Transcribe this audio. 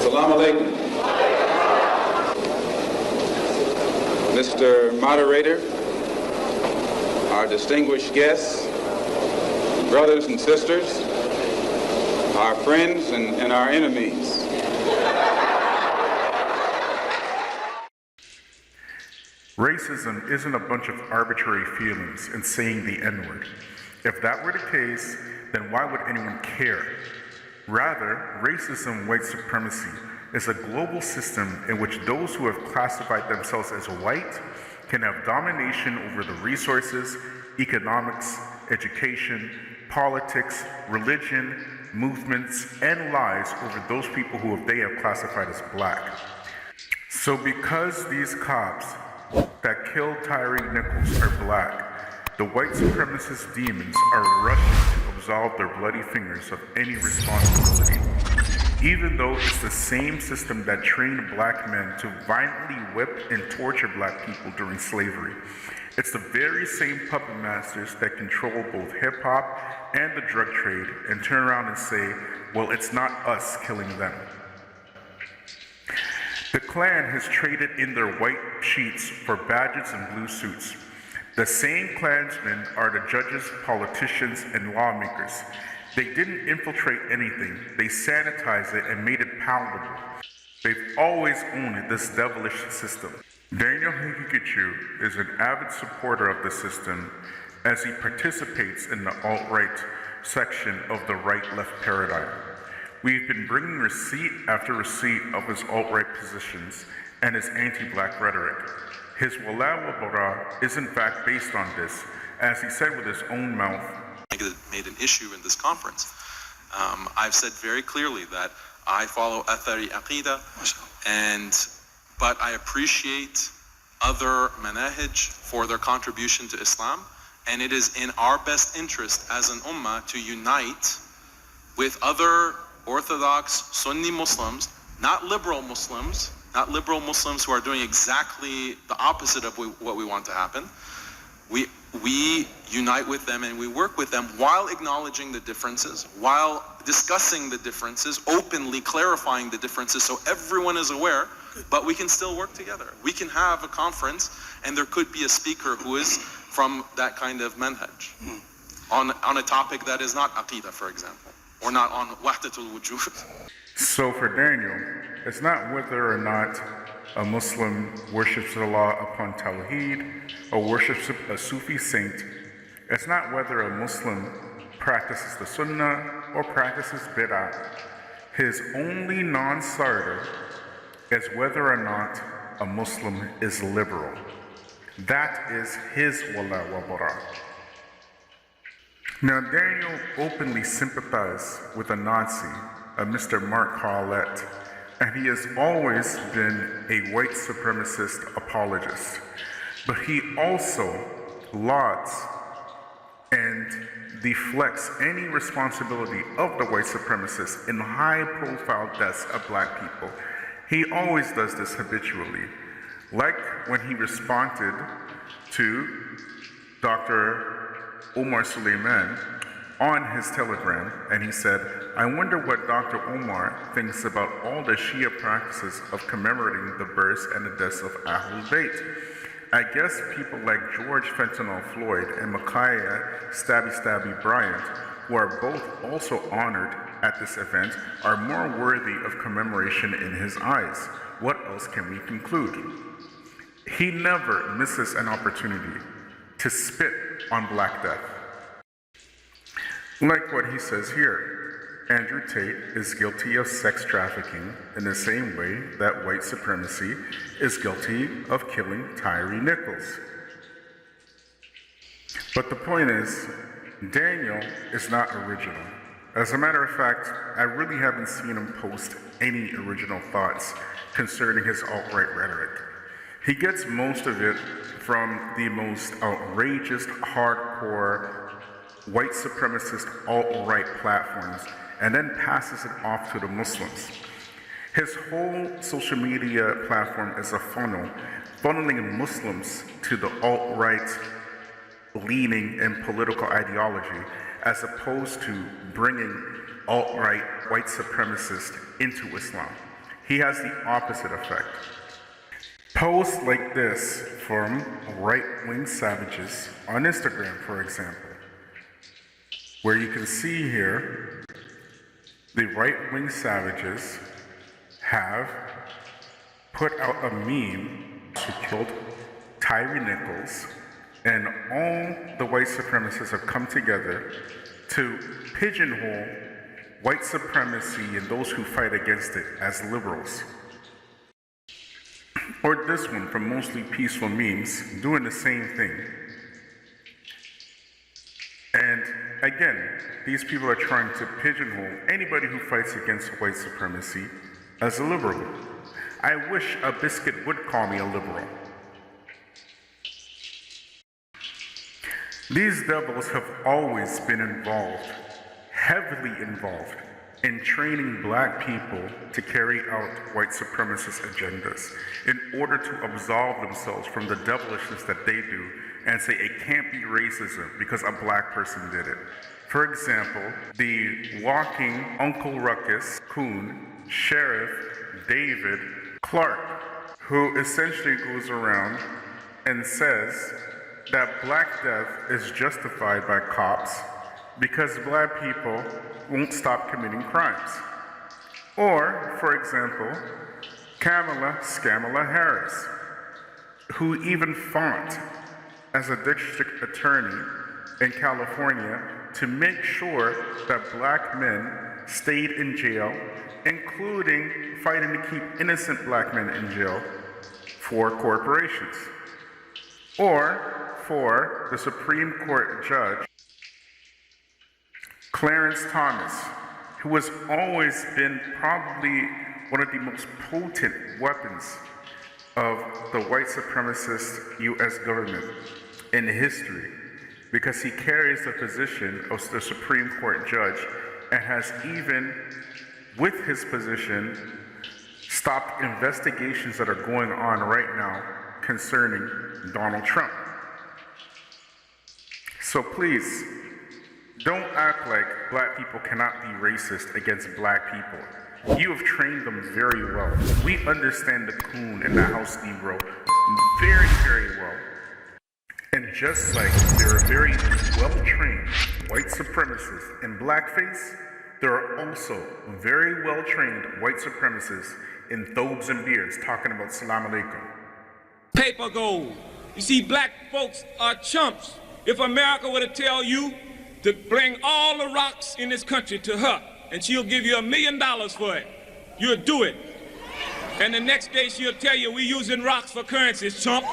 Salaam Alaikum. Mr. Moderator, our distinguished guests, brothers and sisters, our friends and our enemies. Racism isn't a bunch of arbitrary feelings and saying the N-word. If that were the case, then why would anyone care? Rather, racism, white supremacy, is a global system in which those who have classified themselves as white can have domination over the resources, economics, education, politics, religion, movements, and lives over those people who they have classified as black. So because these cops that killed Tyree Nichols are black, the white supremacist demons are rushing to absolve their bloody fingers of any responsibility, even though it's the same system that trained black men to violently whip and torture black people during slavery. It's the very same puppet masters that control both hip-hop and the drug trade and turn around and say, well, it's not us killing them. The Klan has traded in their white sheets for badges and blue suits. The same Klansmen are the judges, politicians, and lawmakers. They didn't infiltrate anything. They sanitized it and made it palatable. They've always owned this devilish system. Daniel Haqiqatjou is an avid supporter of the system as he participates in the alt-right section of the right-left paradigm. We've been bringing receipt after receipt of his alt-right positions and his anti-black rhetoric. His wala wa bara is in fact based on this, as he said with his own mouth. Made an issue in this conference. I've said very clearly that I follow Athari Aqidah, but I appreciate other manahij for their contribution to Islam, and it is in our best interest as an ummah to unite with other Orthodox Sunni Muslims, not liberal Muslims who are doing exactly the opposite of what we want to happen. We unite with them and we work with them while acknowledging the differences, while discussing the differences, openly clarifying the differences so everyone is aware, but we can still work together. We can have a conference and there could be a speaker who is from that kind of manhaj on a topic that is not Aqidah, for example, or not on Wahdatul Wujud. So for Daniel, it's not whether or not a Muslim worships Allah upon Tawheed or worships a Sufi saint. It's not whether a Muslim practices the Sunnah or practices Bid'ah. His only non-starter is whether or not a Muslim is liberal. That is his wala wa bara. Now Daniel openly sympathized with a Nazi, a Mr. Mark Howlett, and he has always been a white supremacist apologist. But he also lauds and deflects any responsibility of the white supremacists in high-profile deaths of black people. He always does this habitually. Like when he responded to Dr. Omar Suleiman on his telegram, and he said, I wonder what Dr. Omar thinks about all the Shia practices of commemorating the births and the deaths of Ahlul Bayt. I guess people like George Fentanyl Floyd and Micaiah Stabby Bryant, who are both also honored at this event, are more worthy of commemoration in his eyes. What else can we conclude? He never misses an opportunity to spit on Black Death. Like what he says here, Andrew Tate is guilty of sex trafficking in the same way that white supremacy is guilty of killing Tyree Nichols. But the point is, Daniel is not original. As a matter of fact, I really haven't seen him post any original thoughts concerning his alt-right rhetoric. He gets most of it from the most outrageous, hardcore, white supremacist alt-right platforms, and then passes it off to the Muslims. His whole social media platform is a funnel, funneling Muslims to the alt-right leaning and political ideology, as opposed to bringing alt-right white supremacists into Islam. he has the opposite effect. Posts like this from right-wing savages on Instagram, for example, where you can see here the right-wing savages have put out a meme who killed Tyree Nichols, and all the white supremacists have come together to pigeonhole white supremacy and those who fight against it as liberals. Or this one from Mostly Peaceful Memes, doing the same thing. And again, these people are trying to pigeonhole anybody who fights against white supremacy as a liberal. I wish a biscuit would call me a liberal. These devils have always been involved, heavily involved, in training black people to carry out white supremacist agendas in order to absolve themselves from the devilishness that they do and say it can't be racism because a black person did it. For example, the walking Uncle Ruckus, Coon, Sheriff David Clark, who essentially goes around and says that black death is justified by cops because black people won't stop committing crimes. Or, for example, Kamala Scamala Harris, who even fought as a district attorney in California to make sure that black men stayed in jail, including fighting to keep innocent black men in jail for corporations. Or for the Supreme Court judge, Clarence Thomas, who has always been probably one of the most potent weapons of the white supremacist U.S. government in history, because he carries the position of the Supreme Court judge and has even, with his position, stopped investigations that are going on right now concerning Donald Trump. So please, don't act like black people cannot be racist against black people. You have trained them very well. We understand the coon and the house Negro very, very well. And just like there are very well-trained white supremacists in blackface, there are also very well-trained white supremacists in thobes and beards talking about Salaam Alaikum. Paper gold. You see, black folks are chumps. If America were to tell you to bring all the rocks in this country to her, and she'll give you $1 million for it, you'll do it. And the next day she'll tell you we're using rocks for currencies, chump.